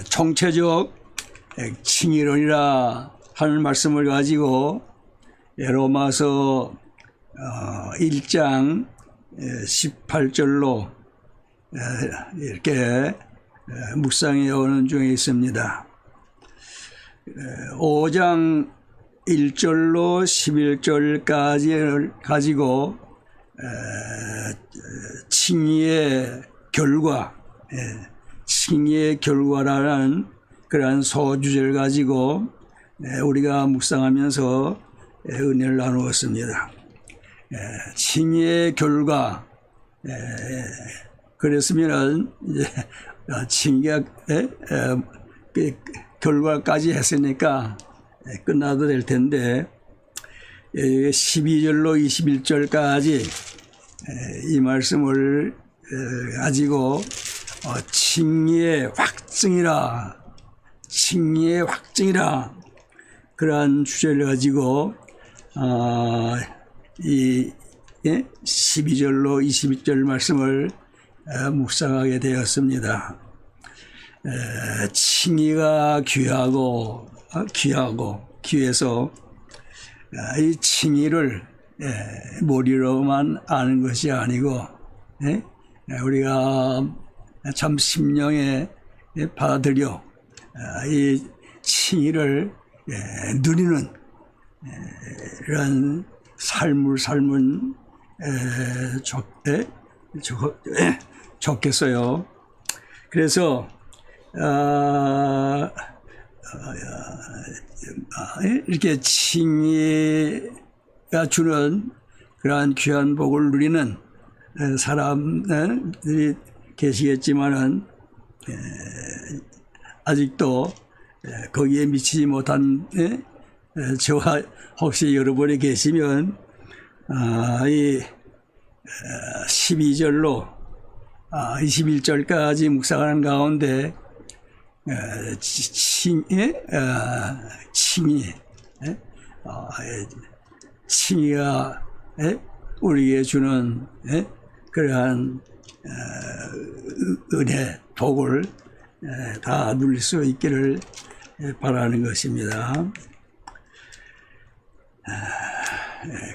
총체적 칭의론이라 하는 말씀을 가지고 로마서 1장 18절로 이렇게 묵상해 오는 중에 있습니다. 5장 1절로 11절까지를 가지고 칭의의 결과, 칭의의 결과라는 그러한 소주제를 가지고 우리가 묵상하면서 은혜를 나누었습니다. 칭의의 결과, 그랬으면은 이제 칭의가 결과까지 했으니까 끝나도 될 텐데 12절로 21절까지 이 말씀을 가지고 칭의의 확증이라 그러한 주제를 가지고 이 12절로 22절 말씀을 묵상하게 되었습니다. 칭의가 귀해서 이 칭의를 머리로만 아는 것이 아니고 우리가 참 심령에 받아들여 이 칭의를 누리는 이런 삶을 살면 좋겠어요. 그래서 이렇게 칭의가 주는 그러한 귀한 복을 누리는 사람들이 계시겠지만은 아직도 거기에 미치지 못한 저와 혹시 여러분이 계시면 이 12절로 21절까지 묵상하는 가운데 칭의가 우리에게 주는 그러한 은혜, 복을 다 누릴 수 있기를 바라는 것입니다.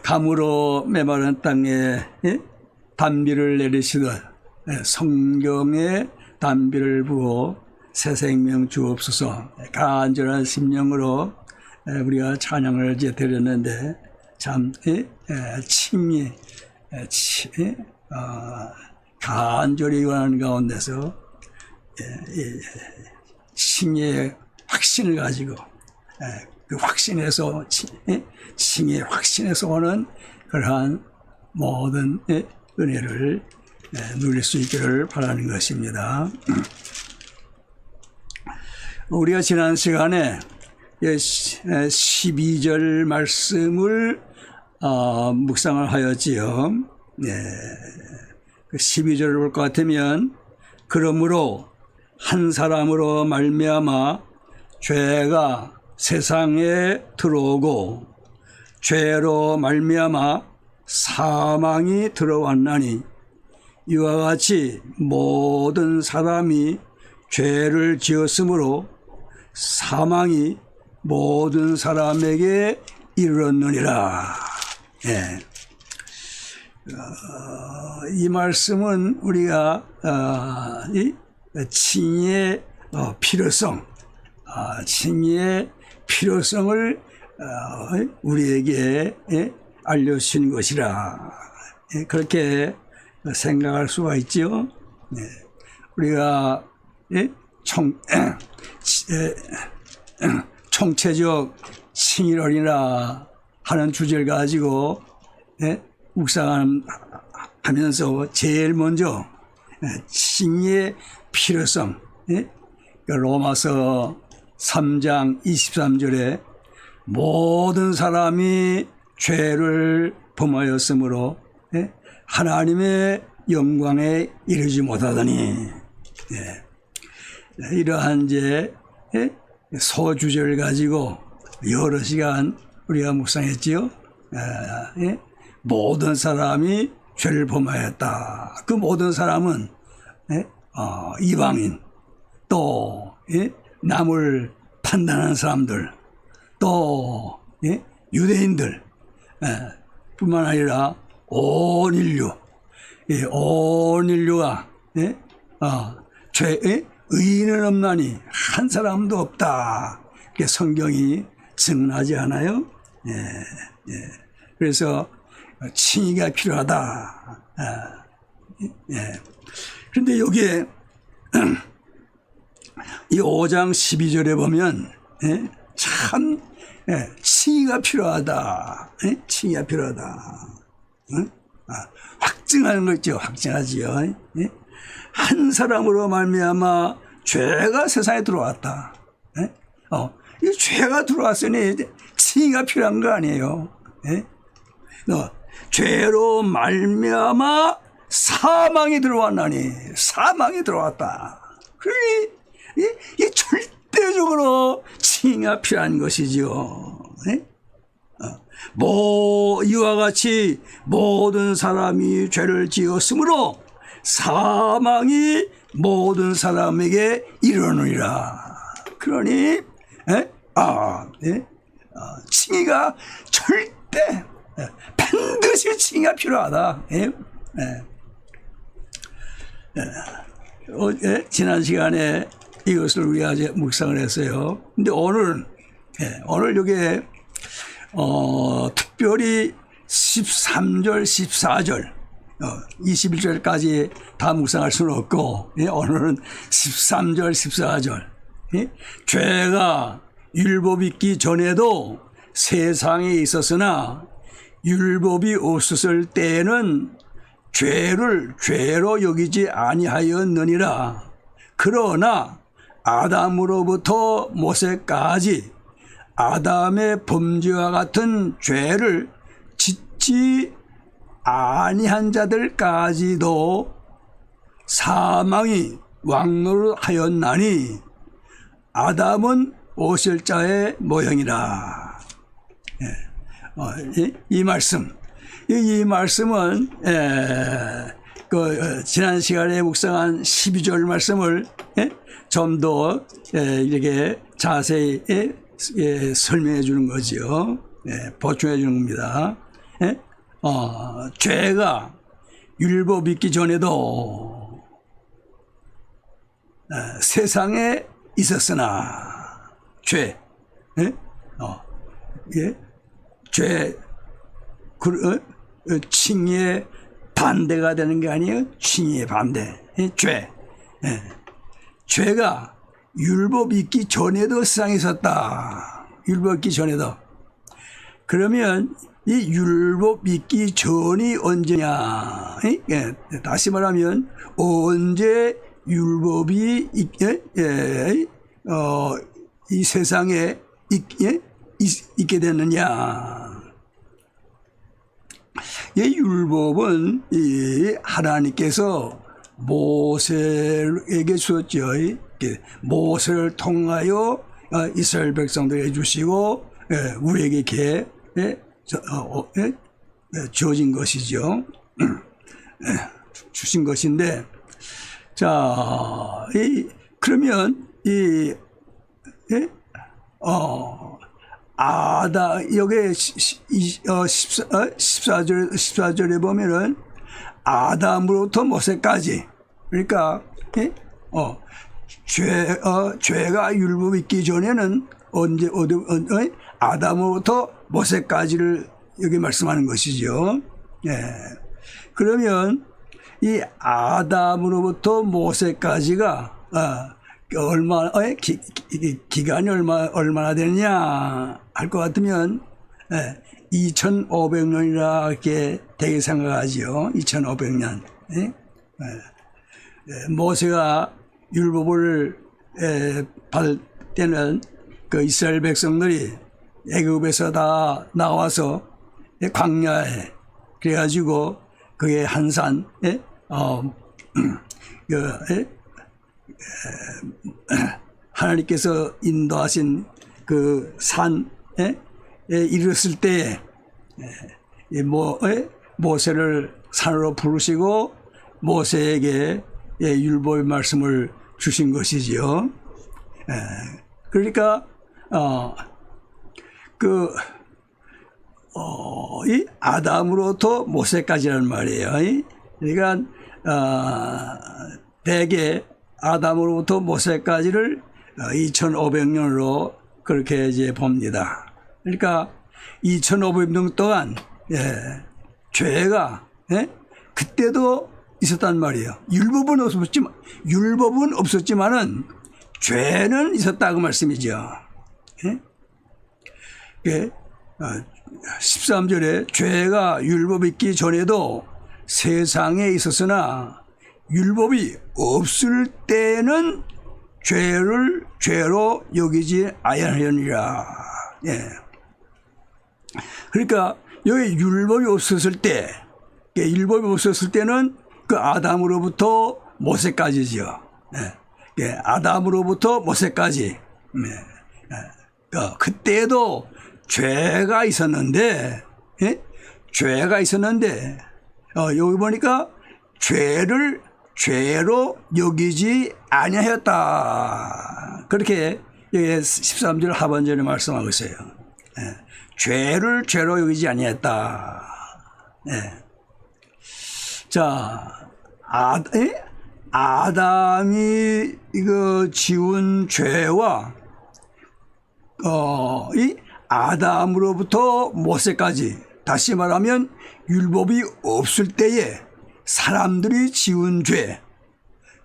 감으로 메마른 땅에 단비를 내리시듯 성경에 단비를 부어 새 생명 주옵소서. 간절한 심령으로 우리가 찬양을 드렸는데 참 칭의 간절히 원하는 가운데서 칭의의 확신을 가지고 그 확신에서 칭의의 확신에서 오는 그러한 모든 은혜를 누릴 수 있기를 바라는 것입니다. 우리가 지난 시간에 12절 말씀을 묵상을 하였지요. 그 12절을 볼 것 같으면 그러므로 한 사람으로 말미암아 죄가 세상에 들어오고 죄로 말미암아 사망이 들어왔나니 이와 같이 모든 사람이 죄를 지었으므로 사망이 모든 사람에게 이르렀느니라. 이 말씀은 우리가 이 칭의의 필요성, 칭의의 필요성을 우리에게 알려주신 것이라 그렇게 생각할 수가 있죠. 우리가 총체적 칭의론이라 하는 주제를 가지고 묵상하면서 제일 먼저 칭의의 필요성, 로마서 3장 23절에 모든 사람이 죄를 범하였으므로 하나님의 영광에 이르지 못하더니 이러한 이제 소주제를 가지고 여러 시간 우리가 묵상했지요. 모든 사람이 죄를 범하였다. 그 모든 사람은 이방인 또 남을 판단하는 사람들, 또 유대인들 뿐만 아니라 온 인류, 온 인류가 의인은 없나니 한 사람도 없다. 이렇게 성경이 증언하지 않아요? 그래서 칭의가 필요하다. 그런데 여기에 이 5장 12절에 보면 참 칭의가 필요하다. 칭의가 필요하다. 확증하는 거 있죠. 확증하지요. 한 사람으로 말미암아 죄가 세상에 들어왔다. 이 죄가 들어왔으니 칭의가 필요한 거 아니에요. 죄로 말미암아 사망이 들어왔나니 사망이 들어왔다. 그러니 이 절대적으로 칭의가 필요한 것이지요. 이와 같이 모든 사람이 죄를 지었으므로 사망이 모든 사람에게 이르느니라. 그러니 칭의가 절대 반드시 칭의가 필요하다. 지난 시간에 이것을 우리가 이제 묵상을 했어요. 근데 오늘 여기에 특별히 13절, 14절, 21절까지 다 묵상할 수는 없고, 오늘은 13절, 14절. 죄가 율법 있기 전에도 세상에 있었으나 율법이 없었을 때에는 죄를 죄로 여기지 아니하였느니라. 그러나 아담으로부터 모세까지 아담의 범죄와 같은 죄를 짓지 아니한 자들까지도 사망이 왕노릇하였나니 아담은 오실 자의 모형이라. 이 말씀은 지난 시간에 묵상한 12절 말씀을 좀 더 이렇게 자세히 설명해 주는 거죠. 보충해 주는 겁니다. 죄가 율법 있기 전에도 세상에 있었으나 죄 칭의의 반대가 되는 게 아니에요. 칭의의 반대. 죄가 율법 있기 전에도 세상에 있었다. 율법 있기 전에도. 그러면 이 율법 있기 전이 언제냐? 다시 말하면 언제 율법이 이 세상에 있게 됐느냐? 이 율법은 하나님께서 모세에게 주었죠. 모세를 통하여 이스라엘 백성들에게 주시고 우리에게 이렇게 주어진 것이죠. 주신 것인데, 자, 그러면 여기 14절에 보면은 아담으로부터 모세까지, 그러니까 죄가 율법 있기 전에는 아담으로부터 모세까지를 여기 말씀하는 것이죠. 그러면 이 아담으로부터 모세까지가 기간이 얼마나 되느냐 할 것 같으면 2500년이라 이렇게 되게 생각하지요. 2500년. 모세가 율법을 받을 때는 그 이스라엘 백성들이 애굽에서 다 나와서 광야에, 그래가지고 그게 한산 하나님께서 인도하신 그 산에 이르렀을 때에 모세를 산으로 부르시고 모세에게 율법의 말씀을 주신 것이지요. 그러니까 이 아담으로부터 모세까지라는 말이에요. 그러니까 대개 아담으로부터 모세까지를 2500년으로 그렇게 이제 봅니다. 그러니까 2500년 동안 죄가 그때도 있었단 말이에요. 율법은 없었지만은 죄는 있었다 그 말씀이죠. 13절에 죄가 율법이 있기 전에도 세상에 있었으나 율법이 없을 때는 죄로 여기지 아니하느니라. 그러니까 여기 율법이 없었을 때는 그 아담으로부터 모세까지죠. 아담으로부터 모세까지. 그때도 죄가 있었는데, 여기 보니까 죄로 여기지 아니하였다. 그렇게 여기 13절 하반절에 말씀하고 있어요. 죄를 죄로 여기지 아니했다. 자, 아담이 이거 지은 죄와 이 아담으로부터 모세까지, 다시 말하면 율법이 없을 때에 사람들이 지은 죄,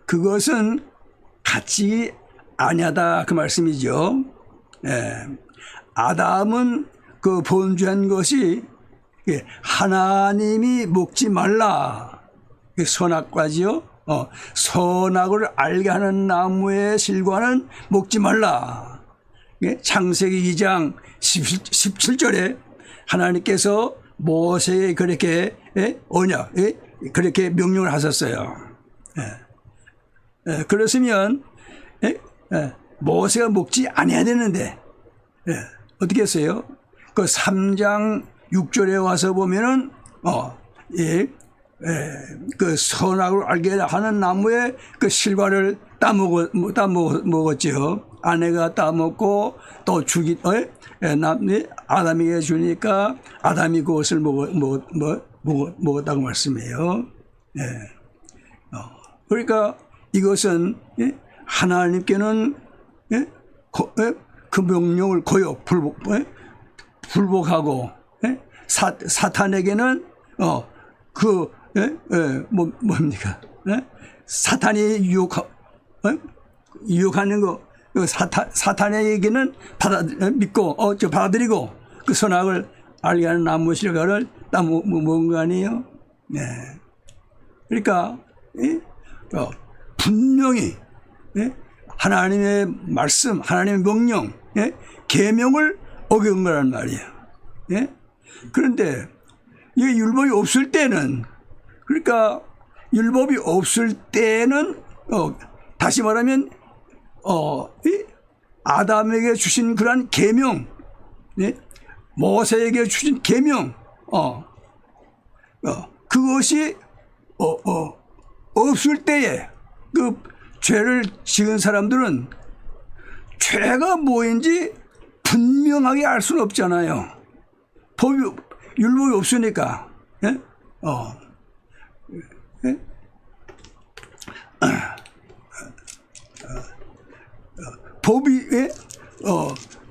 그것은 같이 아니하다 그 말씀이죠. 아담은 그 범죄한 것이 하나님이 먹지 말라, 선악과지요. 선악을 알게 하는 나무의 실과는 먹지 말라. 창세기 2장 17절에 하나님께서 모세에게 그렇게 그렇게 명령을 하셨어요. 그렇으면 모세가 먹지 아니해야 되는데 어떻게 했어요? 그 3장 6절에 와서 보면은 그 선악을 알게 하는 나무의 그 실과를 따먹었죠. 아내가 따먹고 또 아담에게 주니까 아담이 그것을 먹었다고 말씀해요. 그러니까 이것은 하나님께는 그 명령을 불복하고 사탄에게는 뭡니까? 사탄이 유혹하는 거, 사탄에게는 믿고 받아들이고 그 선악을 알게 하는 나무 실과를 먹은 거 아니에요? 그러니까 분명히 하나님의 말씀, 하나님의 명령, 계명을 어긴 거란 말이에요. 그런데 이 율법이 없을 때는, 그러니까 율법이 없을 때는 다시 말하면 아담에게 주신 그러한 계명, 모세에게 주신 계명, 그것이 없을 때에 그 죄를 지은 사람들은 죄가 뭐인지 분명하게 알 수는 없잖아요. 율법이 없으니까.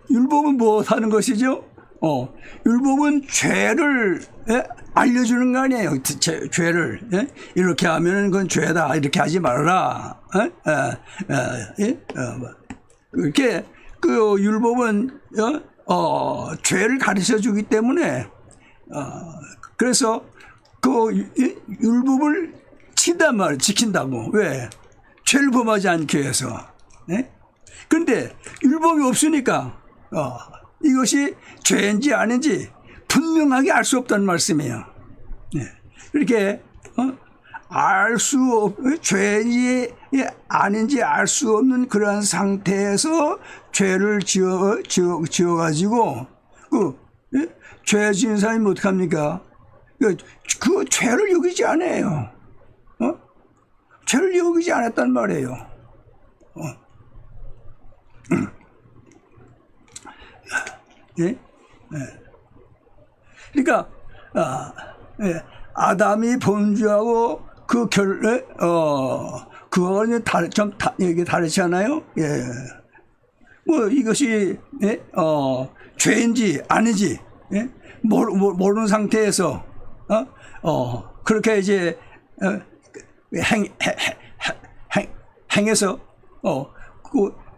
율법은 뭐 하는 것이죠? 율법은 죄를 알려주는 거 아니에요. 죄를 이렇게 하면은 그건 죄다, 이렇게 하지 말아라. 이렇게 그 율법은 죄를 가르쳐 주기 때문에 그래서 그 율법을 지킨다고. 왜? 죄를 범하지 않기 위해서. 그런데 율법이 없으니까 이것이 죄인지 아닌지 분명하게 알 수 없다는 말씀이에요. 이렇게 죄인지 아닌지 알 수 없는 그러한 상태에서 죄를 지어가지고 죄 지은 사람이 어떡합니까? 그 죄를 여기지 않아요. 죄를 여기지 않았단 말이에요. 예? 그러니까 아담이 범죄하고 그거는 이게 다르지 않아요? 예. 뭐 이것이 죄인지 아니지 모르는 상태에서 그렇게 이제 행해서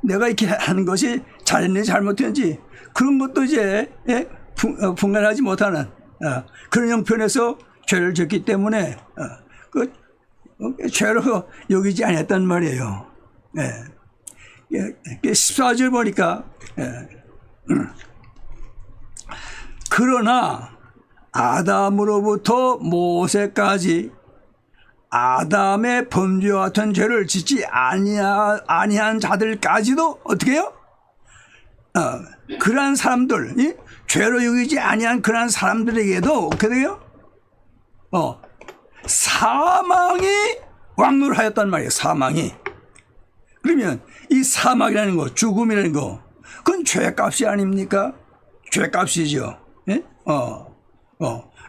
내가 이렇게 하는 것이 잘했는지 잘못했는지 그런 것도 이제 분간하지 못하는 그런 형편에서 죄를 졌기 때문에 죄로 여기지 않았단 말이에요. 14절 보니까 그러나 아담으로부터 모세까지 아담의 범죄와 같은 죄를 짓지 아니한 자들까지도 어떻게 해요? 그러한 사람들, 죄로 여기지 아니한 그러한 사람들에게도 어떻게 돼요? 사망이 왕노하였단 말이에요. 사망이. 그러면 이 사망이라는 거, 죽음이라는 거, 그건 죄값이 아닙니까? 죄값이죠. 예?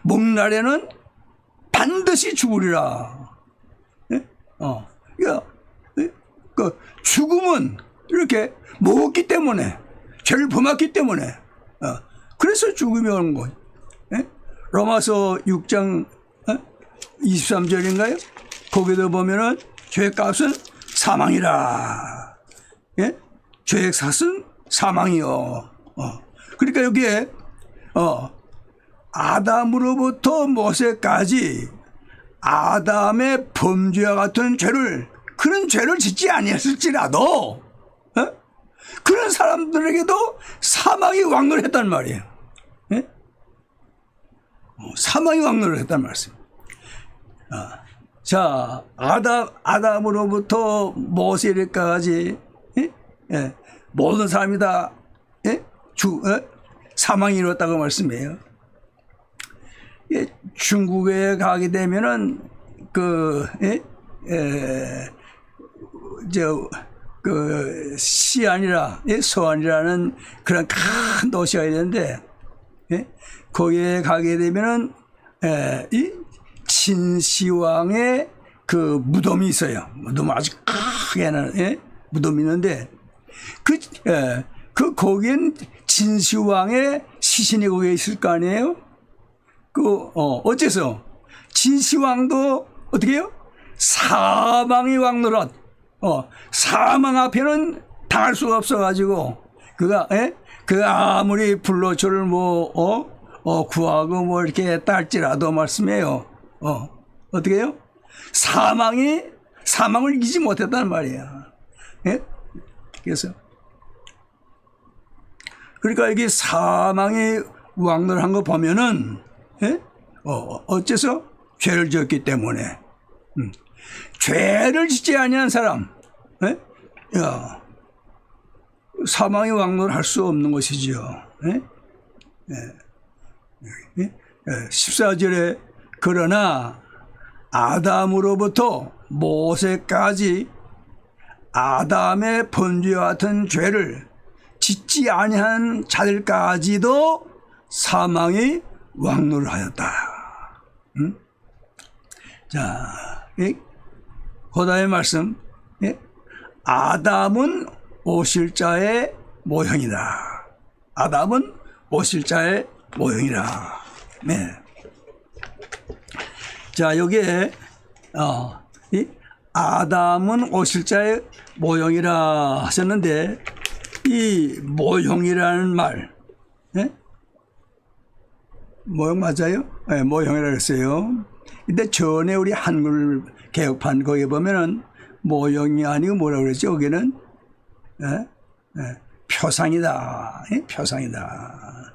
목날에는 반드시 죽으리라. 예? 그 죽음은 이렇게 먹었기 때문에, 죄를 범했기 때문에, 그래서 죽음이 오는 거예요. 예? 로마서 6장 23절인가요? 거기도 보면은 죄값은 사망이라. 예? 죄의 삭은 사망이요. 그러니까 여기에 아담으로부터 모세까지 아담의 범죄와 같은 그런 죄를 짓지 아니했을지라도 그런 사람들에게도 사망이 왕노를 했단 말이에요. 예? 사망이 왕노를 했단 말씀입니다. 자, 아담으로부터 모세까지 모든 사람이 다 사망이 이뤘다고 말씀해요. 중국에 가게 되면은 서안이라는 그런 큰 도시가 있는데 거기에 가게 되면은 이 진시황의 그 무덤이 있어요. 무덤 아주 크게는 무덤이 있는데 거기엔 진시황의 시신이 거기에 있을 거 아니에요? 어째서 진시황도 어떻게 해요? 사망이 왕노릇 사망 앞에는 당할 수가 없어가지고 그가 아무리 불로초를 구하고 이렇게 딸지라도 말씀해요. 어떻게 해요? 사망을 이기지 못했단 말이야. 예? 그래서 그러니까 여기 사망이 왕노를 거 보면은 어째서 죄를 지었기 때문에 죄를 짓지 아니한 사람 사망이 왕노를 할 수 없는 것이죠. 14절에 그러나 아담으로부터 모세까지 아담의 범죄와 같은 죄를 짓지 아니한 자들까지도 사망이 왕노를 하였다. 자, 고다의 말씀, 아담은 오실자의 모형이다. 아담은 오실자의 모형이라. 네. 자, 여기에 이 아담은 오실자의 모형이라 하셨는데 이 모형이라는 말, 모형 맞아요? 네, 모형이라고 했어요. 근데 전에 우리 한글 개혁판 거기에 보면은 모형이 아니고 뭐라고 그랬죠? 여기는 표상이다. 표상이다.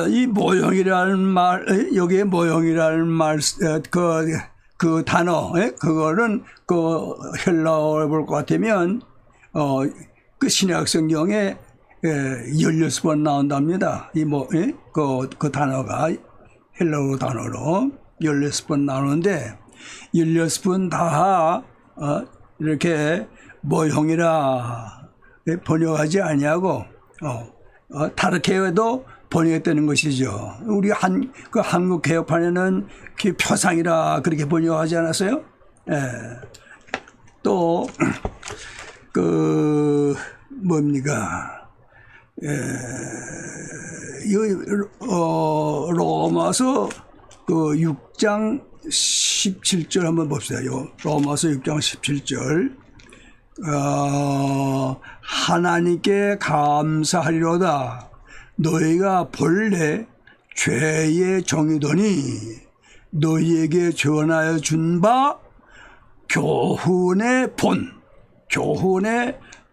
이 모형이라는 말, 여기에 모형이라는 말, 그 단어, 그거는 헬라어를 볼 것 같으면, 그 신약 성경에 16번 나온답니다. 그 단어가 헬라어 단어로 16번 나오는데, 16번 다, 이렇게 모형이라, 번역하지 아니하고 다르게 해도 번역했다는 것이죠. 우리 그 한국 개혁판에는 그 표상이라 그렇게 번역하지 않았어요? 예. 또 그 뭡니까? 로마서 그 6장 17절 한번 봅시다. 로마서 6장 17절. 하나님께 감사하리로다. 너희가 본래 죄의 종이더니 너희에게 전하여 준 바 교훈의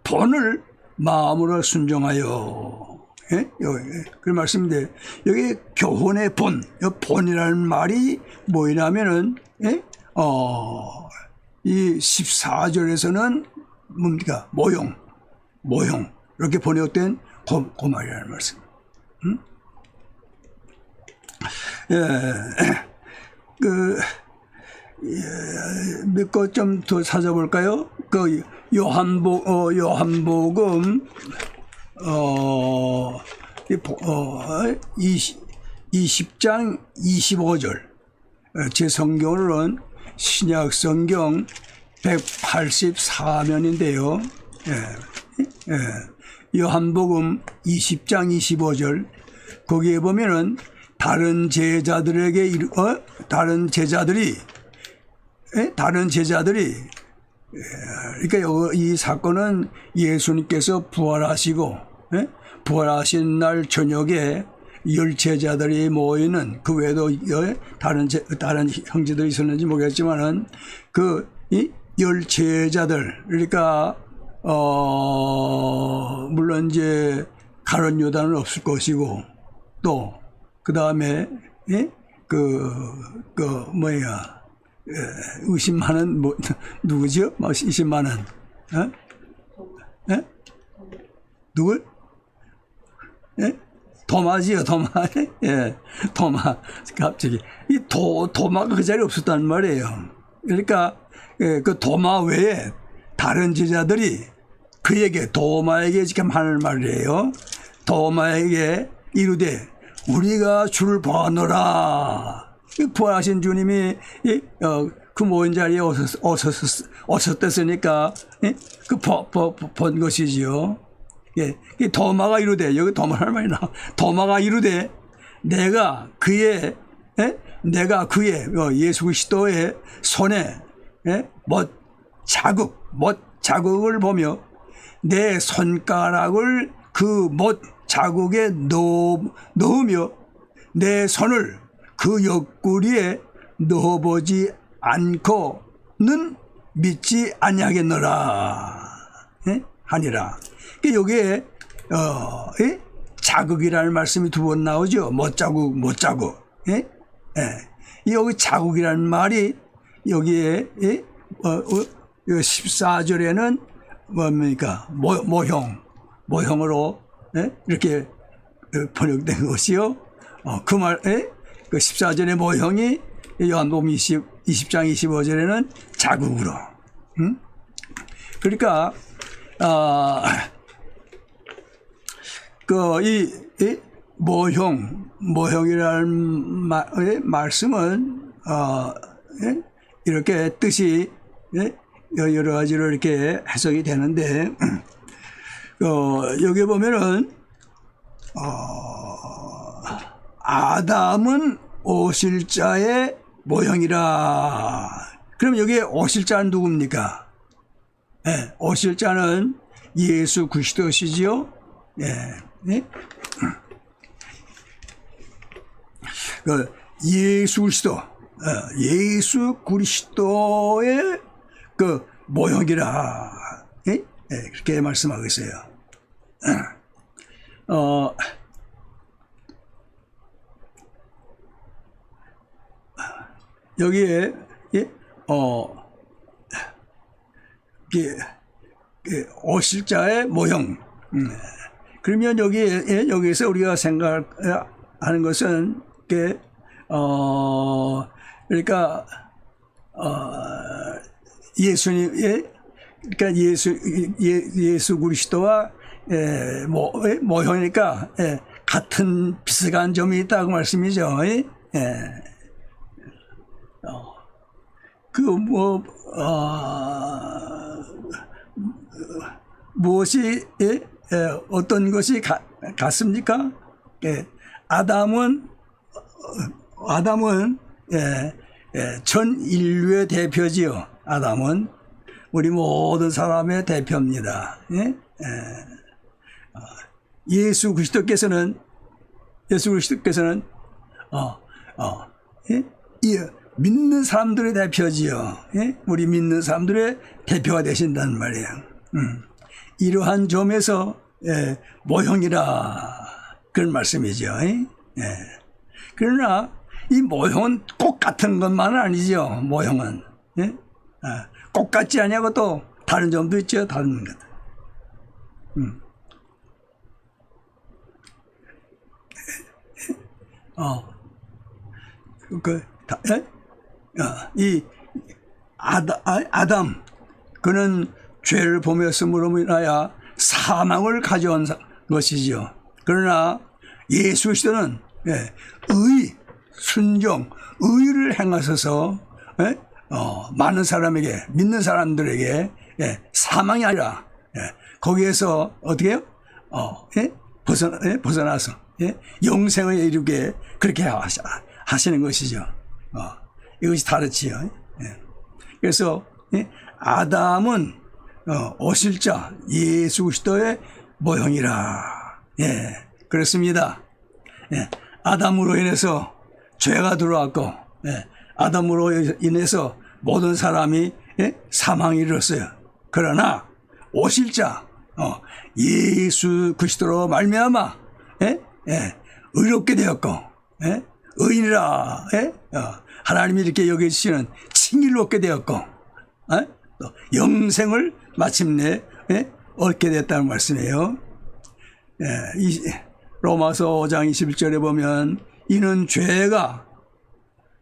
본을 마음으로 순종하여. 예? 그 말씀인데, 여기 교훈의 본이라는 말이 뭐냐면은, 예? 이 14절에서는 뭡니까? 모형. 이렇게 번역된 그 말이라는 말씀. 몇 것 좀 더 찾아볼까요? 그 요한복음 20장 25절. 제 성경으로는 신약 성경 184면인데요. 요한복음 20장 25절. 거기에 보면은 다른 제자들이 그러니까 이 사건은 예수님께서 부활하시고, 부활하신 날 저녁에 10제자들이 모이는, 그 외에도 다른 형제들이 있었는지 모르겠지만은 그 10제자들, 그러니까 물론 이제 가룟 유다는 없을 것이고, 또 그 다음에 의심하는 누구죠? 20만 원. 누구? 도마지요, 도마. 예, 도마. 갑자기 이 도마가 그 자리에 없었단 말이에요. 그러니까 그 도마 외에 다른 제자들이 그에게, 도마에게 지금 하는 말이에요. 도마에게 이르되 우리가 주를 보았노라. 부활하신 주님이 그 모인 자리에 오셨댔으니까 본 것이지요. 도마가 이르되, 여기 도마할 말이 나와. 도마가 이르되 내가 그의 예수 그리스도의 손에 못 자국을 보며 내 손가락을 그 못 자국에 넣으며 내 손을 그 옆구리에 넣어보지 않고는 믿지 아니하겠노라 하니라. 여기에 자국이라는 말씀이 두 번 나오죠. 못 자국. 여기 자국이라는 말이 여기에 14절에는 뭡니까? 모형으로 이렇게 번역된 것이요. 그 말, 그 14절의 모형이 요한복음 20장 25절에는 자국으로. 그러니까 이 모형이라는 말씀은 이렇게 뜻이 여러 가지로 이렇게 해석이 되는데, 여기 보면은 아담은 오실 자의 모형이라. 그럼 여기에 오실 자는 누굽니까? 오실 자는 예수 그리스도시지요. 예수 그리스도의 그 모형이라. 그렇게 말씀하고 있어요. 여기에 오실 자의 모형. 그러면 여기에서 우리가 생각하는 것은 그러니까 예수님의 그러니까 예수 그리스도와 모형이니까 같은 비슷한 점이 있다고 말씀이죠. 무엇이 어떤 것이 같습니까? 아담은 전 인류의 대표지요. 아담은 우리 모든 사람의 대표입니다. 예수 그리스도께서는 믿는 사람들의 대표지요. 우리 믿는 사람들의 대표가 되신다는 말이에요. 이러한 점에서 모형이라 그런 말씀이죠. 그러나 이 모형은 꼭 같은 것만은 아니죠. 모형은 꼭 같지 아니하고 또 다른 점도 있죠. 다른 것. 이 아담 그는 죄를 범했음으로 인하여 사망을 가져온 것이죠. 그러나 예수 그리스도는 순종, 의를 행하셔서 많은 사람에게, 믿는 사람들에게 사망이 아니라 거기에서 어떻게 해요? 벗어나서 영생을 이루게 그렇게 하시는 것이죠. 이것이 다르지요. 그래서 아담은 오실 자 예수 그리스도의 모형이라. 그렇습니다. 아담으로 인해서 죄가 들어왔고, 아담으로 인해서 모든 사람이 사망에 이르렀어요. 그러나 오실 자 예수 그리스도로 말미암아 의롭게 되었고, 의인이라 하나님이 이렇게 여겨주시는 칭의를 얻게 되었고, 또 영생을 마침내 얻게 됐다는 말씀이에요. 로마서 5장 21절에 보면 이는 죄가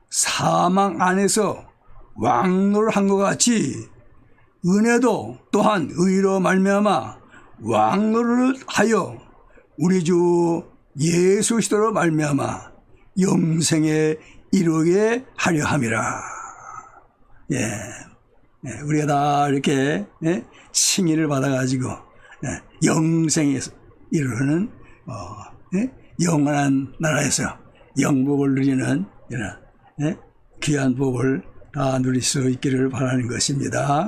사망 안에서 왕노를 한 것 같이 은혜도 또한 의로 말미암아 왕노를 하여 우리 주 예수 그리스도로 말미암아 영생에 이루게 하려 함이라. 우리가 다 이렇게 칭의를 받아가지고 영생에 이루는 영원한 나라에서 영복을 누리는 이런 귀한 복을 다 누릴 수 있기를 바라는 것입니다.